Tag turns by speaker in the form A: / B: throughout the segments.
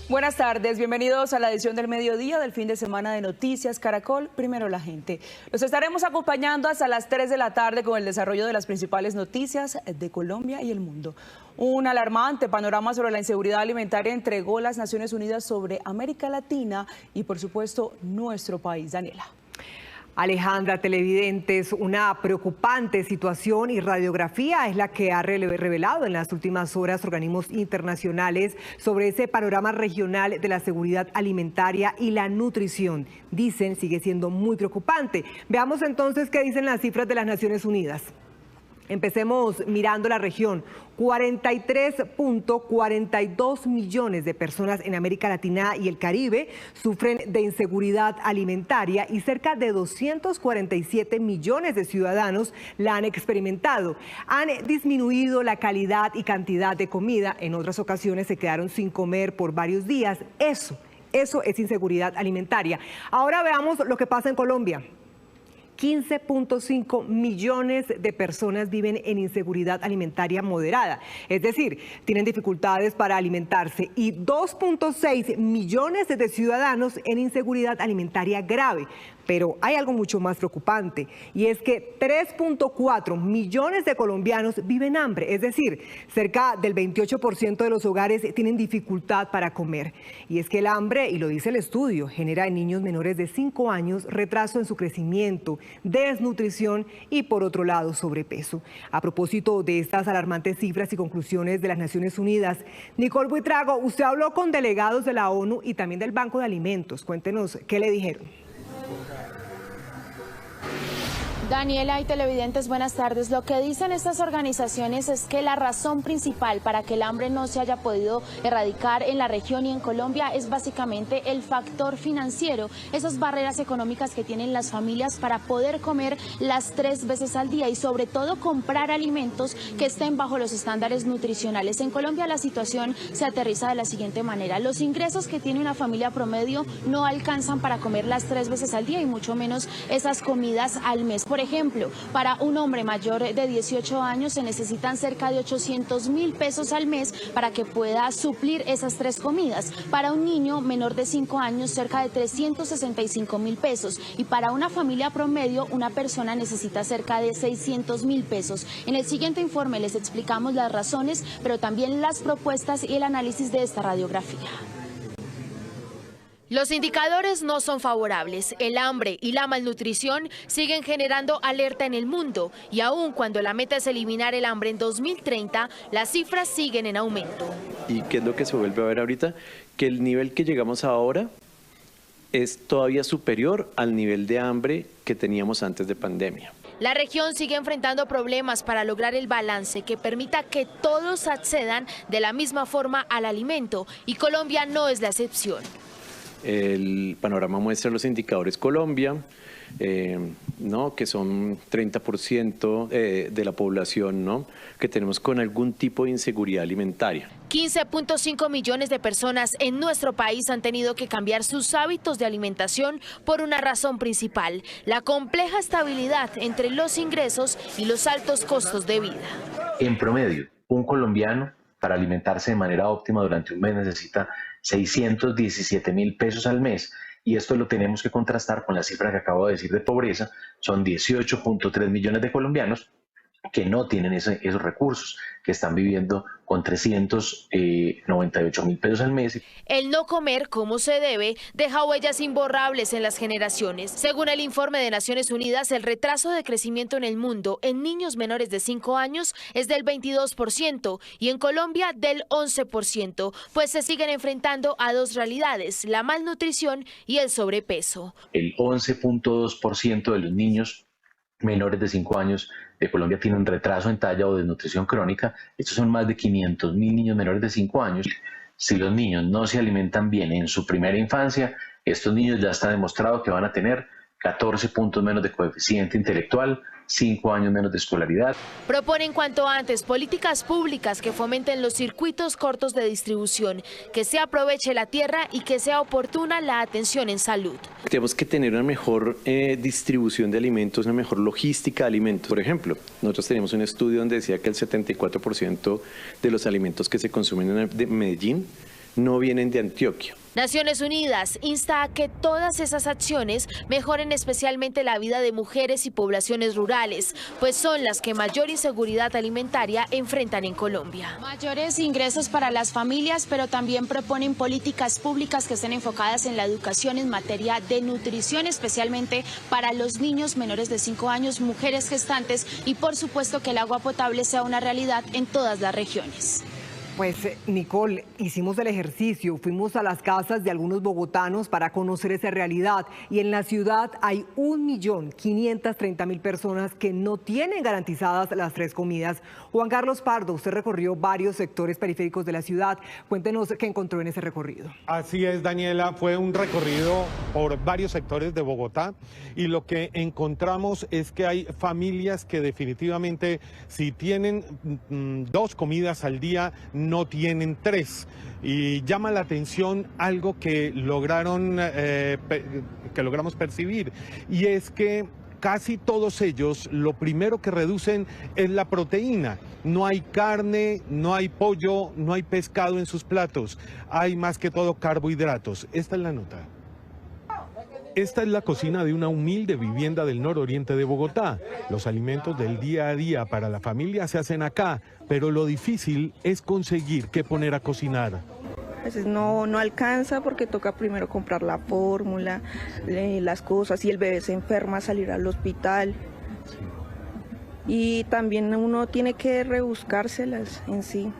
A: Buenas tardes, bienvenidos a la edición del mediodía del fin de semana de Noticias Caracol, Primero la Gente. Los estaremos acompañando hasta las 3 de la tarde con el desarrollo de las principales noticias de Colombia y el mundo. Un alarmante panorama sobre la inseguridad alimentaria entregó las Naciones Unidas sobre América Latina y, por supuesto, nuestro país. Daniela.
B: Alejandra, televidentes, una preocupante situación y radiografía es la que ha revelado en las últimas horas organismos internacionales sobre ese panorama regional de la seguridad alimentaria y la nutrición. Dicen, sigue siendo muy preocupante. Veamos entonces qué dicen las cifras de las Naciones Unidas. Empecemos mirando la región. 43.42 millones de personas en América Latina y el Caribe sufren de inseguridad alimentaria y cerca de 247 millones de ciudadanos la han experimentado. Han disminuido la calidad y cantidad de comida. En otras ocasiones se quedaron sin comer por varios días. Eso es inseguridad alimentaria. Ahora veamos lo que pasa en Colombia. 15.5 millones de personas viven en inseguridad alimentaria moderada, es decir, tienen dificultades para alimentarse, y 2.6 millones de ciudadanos en inseguridad alimentaria grave. Pero hay algo mucho más preocupante, y es que 3.4 millones de colombianos viven hambre, es decir, cerca del 28% de los hogares tienen dificultad para comer. Y es que el hambre, y lo dice el estudio, genera en niños menores de 5 años retraso en su crecimiento, desnutrición y, por otro lado, sobrepeso. A propósito de estas alarmantes cifras y conclusiones de las Naciones Unidas, Nicole Buitrago, usted habló con delegados de la ONU y también del Banco de Alimentos. Cuéntenos qué le dijeron.
C: Daniela y televidentes, buenas tardes. Lo que dicen estas organizaciones es que la razón principal para que el hambre no se haya podido erradicar en la región y en Colombia es básicamente el factor financiero, esas barreras económicas que tienen las familias para poder comer las 3 veces al día y sobre todo comprar alimentos que estén bajo los estándares nutricionales. En Colombia la situación se aterriza de la siguiente manera: los ingresos que tiene una familia promedio no alcanzan para comer las 3 veces al día y mucho menos esas comidas al mes. Por ejemplo, para un hombre mayor de 18 años se necesitan cerca de 800.000 pesos al mes para que pueda suplir esas 3 comidas. Para un niño menor de 5 años, cerca de 365.000 pesos. Y para una familia promedio, una persona necesita cerca de 600.000 pesos. En el siguiente informe les explicamos las razones, pero también las propuestas y el análisis de esta radiografía. Los indicadores no son favorables. El hambre y la malnutrición siguen generando alerta en el mundo y aun cuando la meta es eliminar el hambre en 2030, las cifras siguen en aumento.
D: ¿Y qué es lo que se vuelve a ver ahorita? Que el nivel que llegamos ahora es todavía superior al nivel de hambre que teníamos antes de pandemia.
C: La región sigue enfrentando problemas para lograr el balance que permita que todos accedan de la misma forma al alimento, y Colombia no es la excepción.
D: El panorama muestra los indicadores Colombia, ¿no? Que son 30% de la población, ¿no? Que tenemos con algún tipo de inseguridad alimentaria.
C: 15.5 millones de personas en nuestro país han tenido que cambiar sus hábitos de alimentación por una razón principal: la compleja estabilidad entre los ingresos y los altos costos de vida.
E: En promedio, un colombiano para alimentarse de manera óptima durante un mes necesita 617.000 pesos al mes, y esto lo tenemos que contrastar con la cifra que acabo de decir de pobreza. Son 18.3 millones de colombianos que no tienen esos recursos, que están viviendo con 398.000 pesos al mes.
C: El no comer como se debe deja huellas imborrables en las generaciones. Según el informe de Naciones Unidas, el retraso de crecimiento en el mundo en niños menores de 5 años es del 22% y en Colombia del 11%, pues se siguen enfrentando a 2 realidades: la malnutrición y el sobrepeso.
E: El 11.2% de los niños menores de 5 años de Colombia tienen retraso en talla o desnutrición crónica. Estos son más de 500.000 niños menores de 5 años. Si los niños no se alimentan bien en su primera infancia, estos niños ya está demostrado que van a tener 14 puntos menos de coeficiente intelectual, 5 años menos de escolaridad.
C: Proponen cuanto antes políticas públicas que fomenten los circuitos cortos de distribución, que se aproveche la tierra y que sea oportuna la atención en salud.
D: Tenemos que tener una mejor distribución de alimentos, una mejor logística de alimentos. Por ejemplo, nosotros teníamos un estudio donde decía que el 74% de los alimentos que se consumen en Medellín no vienen de Antioquia.
C: Naciones Unidas insta a que todas esas acciones mejoren especialmente la vida de mujeres y poblaciones rurales, pues son las que mayor inseguridad alimentaria enfrentan en Colombia. Mayores ingresos para las familias, pero también proponen políticas públicas que estén enfocadas en la educación en materia de nutrición, especialmente para los niños menores de 5 años, mujeres gestantes y por supuesto que el agua potable sea una realidad en todas las regiones.
B: Pues Nicole, hicimos el ejercicio, fuimos a las casas de algunos bogotanos para conocer esa realidad y en la ciudad hay 1.530.000 personas que no tienen garantizadas las 3 comidas. Juan Carlos Pardo, usted recorrió varios sectores periféricos de la ciudad. Cuéntenos qué encontró en ese recorrido.
F: Así es, Daniela, fue un recorrido por varios sectores de Bogotá y lo que encontramos es que hay familias que definitivamente si tienen 2 comidas al día no tienen 3 y llama la atención algo que logramos percibir y es que casi todos ellos lo primero que reducen es la proteína. No hay carne, no hay pollo, no hay pescado en sus platos, hay más que todo carbohidratos. Esta es la nota. Esta es la cocina de una humilde vivienda del nororiente de Bogotá. Los alimentos del día a día para la familia se hacen acá, pero lo difícil es conseguir qué poner a cocinar.
G: A veces no alcanza porque toca primero comprar la fórmula, las cosas, si el bebé se enferma, salir al hospital. Y también uno tiene que rebuscárselas en sí.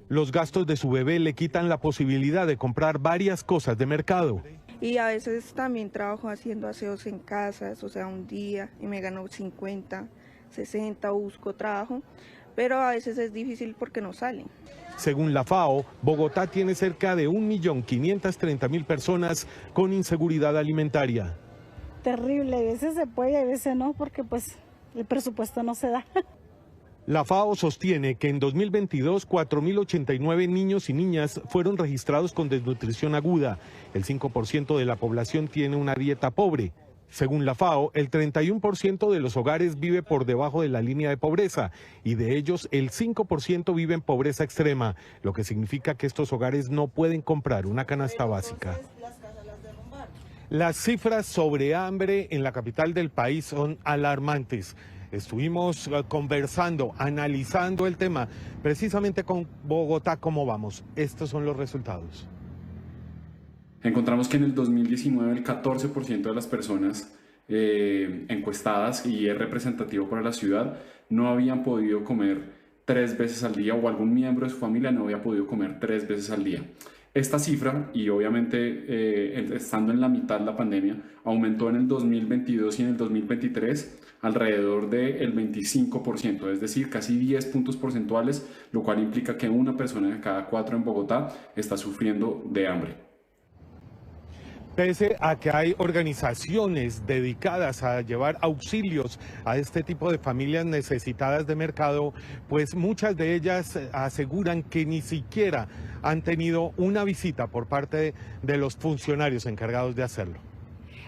F: Los gastos de su bebé le quitan la posibilidad de comprar varias cosas de mercado.
G: Y a veces también trabajo haciendo aseos en casas, o sea, un día y me gano 50, 60, busco trabajo, pero a veces es difícil porque no salen.
F: Según la FAO, Bogotá tiene cerca de 1.530.000 personas con inseguridad alimentaria.
H: Terrible, a veces se puede y a veces no, porque pues el presupuesto no se da.
F: La FAO sostiene que en 2022 4.089 niños y niñas fueron registrados con desnutrición aguda. El 5% de la población tiene una dieta pobre. Según la FAO, el 31% de los hogares vive por debajo de la línea de pobreza y de ellos el 5% vive en pobreza extrema, lo que significa que estos hogares no pueden comprar una canasta básica. Las cifras sobre hambre en la capital del país son alarmantes. Estuvimos conversando, analizando el tema, precisamente con Bogotá, ¿cómo vamos? Estos son los resultados.
I: Encontramos que en el 2019 el 14% de las personas encuestadas, y es representativo para la ciudad, no habían podido comer 3 veces al día, o algún miembro de su familia no había podido comer 3 veces al día. Esta cifra, y obviamente estando en la mitad de la pandemia, aumentó en el 2022 y en el 2023 alrededor del 25%, es decir, casi 10 puntos porcentuales, lo cual implica que una persona de cada 4 en Bogotá está sufriendo de hambre.
F: Pese a que hay organizaciones dedicadas a llevar auxilios a este tipo de familias necesitadas de mercado, pues muchas de ellas aseguran que ni siquiera han tenido una visita por parte de los funcionarios encargados de hacerlo.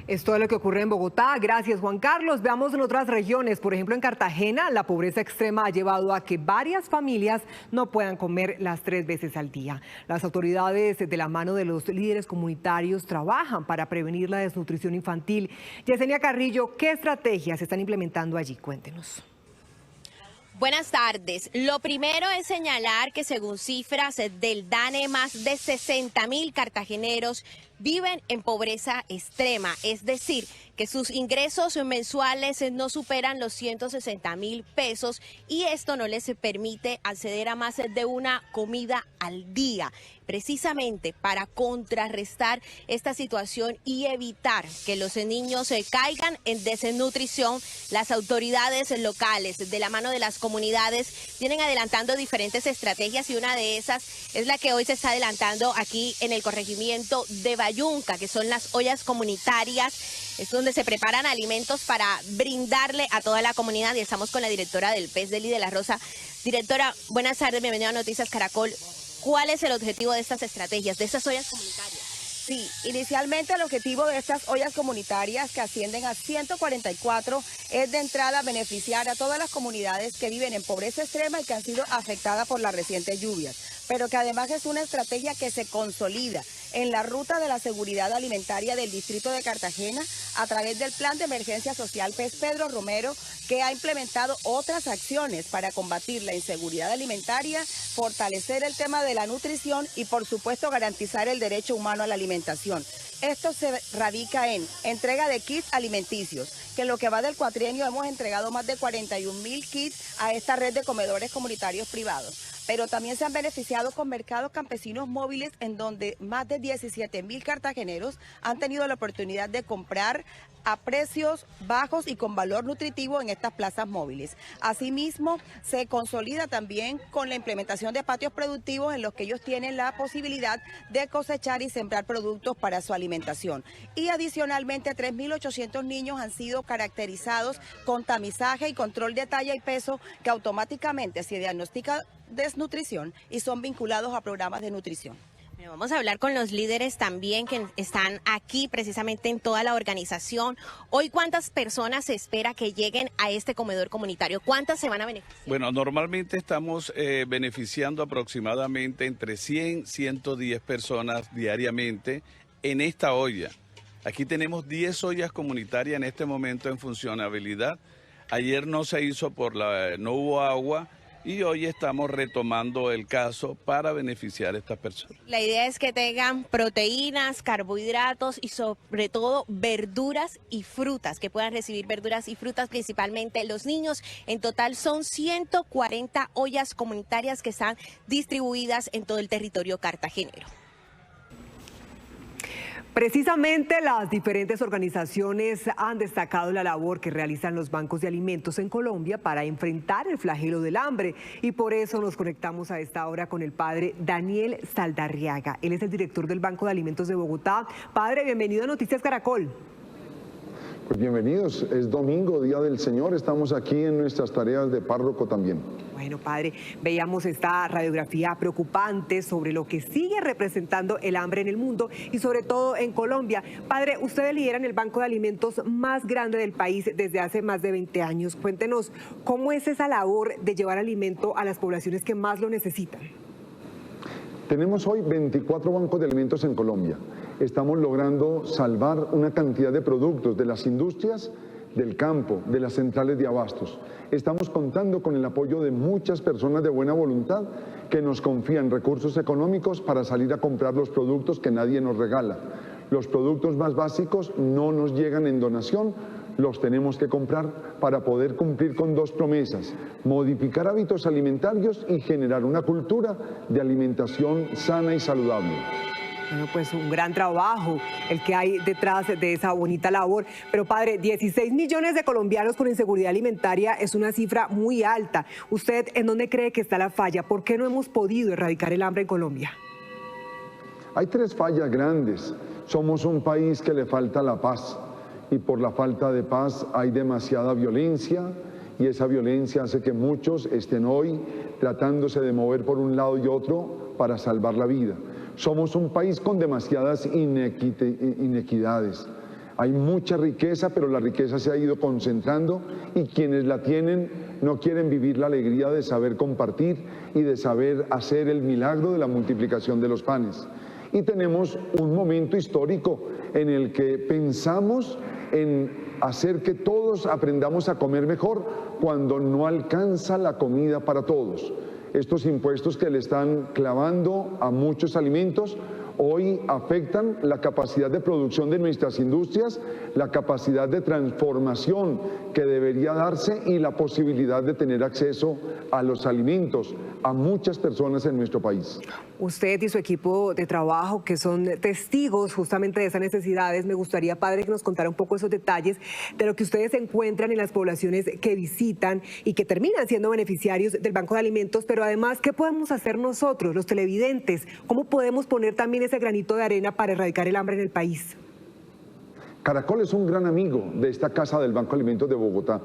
B: Es todo lo que ocurre en Bogotá. Gracias, Juan Carlos. Veamos en otras regiones. Por ejemplo, en Cartagena, la pobreza extrema ha llevado a que varias familias no puedan comer las 3 veces al día. Las autoridades, de la mano de los líderes comunitarios, trabajan para prevenir la desnutrición infantil. Yesenia Carrillo, ¿qué estrategias se están implementando allí? Cuéntenos.
J: Buenas tardes. Lo primero es señalar que según cifras del DANE, más de 60.000 cartageneros viven en pobreza extrema, es decir, que sus ingresos mensuales no superan los 160.000 pesos y esto no les permite acceder a más de una comida al día. Precisamente para contrarrestar esta situación y evitar que los niños caigan en desnutrición, las autoridades locales, de la mano de las comunidades, vienen adelantando diferentes estrategias y una de esas es la que hoy se está adelantando aquí en el corregimiento de Bayunca, que son las ollas comunitarias. Es donde se preparan alimentos para brindarle a toda la comunidad y estamos con la directora del PES, Deli de la Rosa. Directora, buenas tardes, bienvenida a Noticias Caracol. ¿Cuál es el objetivo de estas estrategias, de estas ollas comunitarias?
K: Sí, inicialmente el objetivo de estas ollas comunitarias, que ascienden a 144, es de entrada beneficiar a todas las comunidades que viven en pobreza extrema y que han sido afectadas por las recientes lluvias, pero que además es una estrategia que se consolida en la ruta de la seguridad alimentaria del distrito de Cartagena a través del Plan de Emergencia Social PES Pedro Romero, que ha implementado otras acciones para combatir la inseguridad alimentaria, fortalecer el tema de la nutrición y, por supuesto, garantizar el derecho humano a la alimentación. Esto se radica en entrega de kits alimenticios, que en lo que va del cuatrienio hemos entregado más de 41.000 kits a esta red de comedores comunitarios privados. Pero también se han beneficiado con mercados campesinos móviles, en donde más de 17.000 cartageneros han tenido la oportunidad de comprar a precios bajos y con valor nutritivo en estas plazas móviles. Asimismo, se consolida también con la implementación de patios productivos en los que ellos tienen la posibilidad de cosechar y sembrar productos para su alimentación. Y adicionalmente, 3.800 niños han sido caracterizados con tamizaje y control de talla y peso, que automáticamente se diagnostica desnutrición y son vinculados a programas de nutrición.
J: Vamos a hablar con los líderes también que están aquí precisamente en toda la organización. Hoy, ¿cuántas personas se espera que lleguen a este comedor comunitario? ¿Cuántas se van a beneficiar?
L: Bueno, normalmente estamos beneficiando aproximadamente entre 100 y 110 personas diariamente en esta olla. Aquí tenemos 10 ollas comunitarias en este momento en funcionabilidad. Ayer no se hizo no hubo agua. Y hoy estamos retomando el caso para beneficiar a estas personas.
J: La idea es que tengan proteínas, carbohidratos y sobre todo verduras y frutas, que puedan recibir verduras y frutas, principalmente los niños. En total son 140 ollas comunitarias que están distribuidas en todo el territorio cartagenero.
B: Precisamente las diferentes organizaciones han destacado la labor que realizan los bancos de alimentos en Colombia para enfrentar el flagelo del hambre, y por eso nos conectamos a esta hora con el padre Daniel Saldarriaga. Él es el director del Banco de Alimentos de Bogotá. Padre, bienvenido a Noticias Caracol.
M: Pues bienvenidos, es domingo, Día del Señor, estamos aquí en nuestras tareas de párroco también.
B: Bueno, padre, veíamos esta radiografía preocupante sobre lo que sigue representando el hambre en el mundo y sobre todo en Colombia. Padre, ustedes lideran el banco de alimentos más grande del país desde hace más de 20 años. Cuéntenos, ¿cómo es esa labor de llevar alimento a las poblaciones que más lo necesitan?
M: Tenemos hoy 24 bancos de alimentos en Colombia. Estamos logrando salvar una cantidad de productos de las industrias, del campo, de las centrales de abastos. Estamos contando con el apoyo de muchas personas de buena voluntad que nos confían recursos económicos para salir a comprar los productos que nadie nos regala. Los productos más básicos no nos llegan en donación, los tenemos que comprar para poder cumplir con dos promesas: modificar hábitos alimentarios y generar una cultura de alimentación sana y saludable.
B: Bueno, pues un gran trabajo el que hay detrás de esa bonita labor. Pero padre, 16 millones de colombianos con inseguridad alimentaria es una cifra muy alta. ¿Usted en dónde cree que está la falla? ¿Por qué no hemos podido erradicar el hambre en Colombia?
M: Hay tres fallas grandes. Somos un país que le falta la paz, y por la falta de paz hay demasiada violencia, y esa violencia hace que muchos estén hoy tratándose de mover por un lado y otro para salvar la vida. Somos un país con demasiadas inequidades. Hay mucha riqueza, pero la riqueza se ha ido concentrando y quienes la tienen no quieren vivir la alegría de saber compartir y de saber hacer el milagro de la multiplicación de los panes. Y tenemos un momento histórico en el que pensamos en hacer que todos aprendamos a comer mejor cuando no alcanza la comida para todos. Estos impuestos que le están clavando a muchos alimentos hoy afectan la capacidad de producción de nuestras industrias, la capacidad de transformación que debería darse y la posibilidad de tener acceso a los alimentos a muchas personas en nuestro país.
B: Usted y su equipo de trabajo, que son testigos justamente de esas necesidades, me gustaría, padre, que nos contara un poco esos detalles de lo que ustedes encuentran en las poblaciones que visitan y que terminan siendo beneficiarios del Banco de Alimentos, pero además, ¿qué podemos hacer nosotros, los televidentes? ¿Cómo podemos poner también ese granito de arena para erradicar el hambre en el país?
M: Caracol es un gran amigo de esta Casa del Banco de Alimentos de Bogotá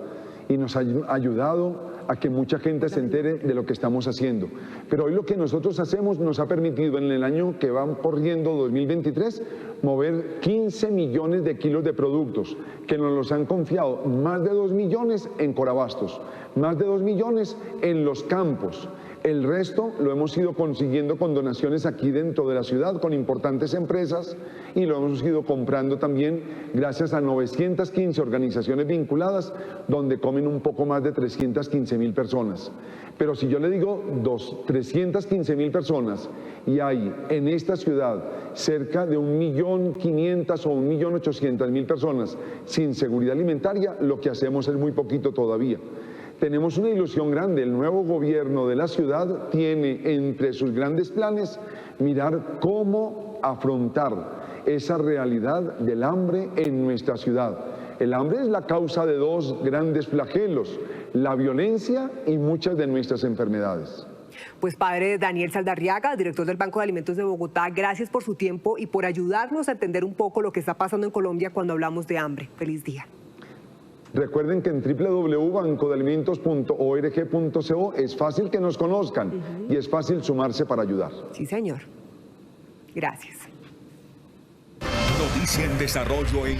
M: y nos ha ayudado a que mucha gente se entere de lo que estamos haciendo. Pero hoy lo que nosotros hacemos nos ha permitido en el año que va corriendo 2023 mover 15 millones de kilos de productos que nos los han confiado, más de 2 millones en Corabastos, más de 2 millones en los campos. El resto lo hemos ido consiguiendo con donaciones aquí dentro de la ciudad, con importantes empresas, y lo hemos ido comprando también gracias a 915 organizaciones vinculadas, donde comen un poco más de 315.000 personas. Pero si yo le digo 315.000 personas y hay en esta ciudad cerca de 1.500.000 o 1.800.000 personas sin seguridad alimentaria, lo que hacemos es muy poquito todavía. Tenemos una ilusión grande. El nuevo gobierno de la ciudad tiene entre sus grandes planes mirar cómo afrontar esa realidad del hambre en nuestra ciudad. El hambre es la causa de dos grandes flagelos, la violencia y muchas de nuestras enfermedades.
B: Pues padre Daniel Saldarriaga, director del Banco de Alimentos de Bogotá, gracias por su tiempo y por ayudarnos a entender un poco lo que está pasando en Colombia cuando hablamos de hambre. Feliz día.
M: Recuerden que en www.bancodealimentos.org.co es fácil que nos conozcan y es fácil sumarse para ayudar.
B: Sí, señor. Gracias.
N: Noticia en desarrollo en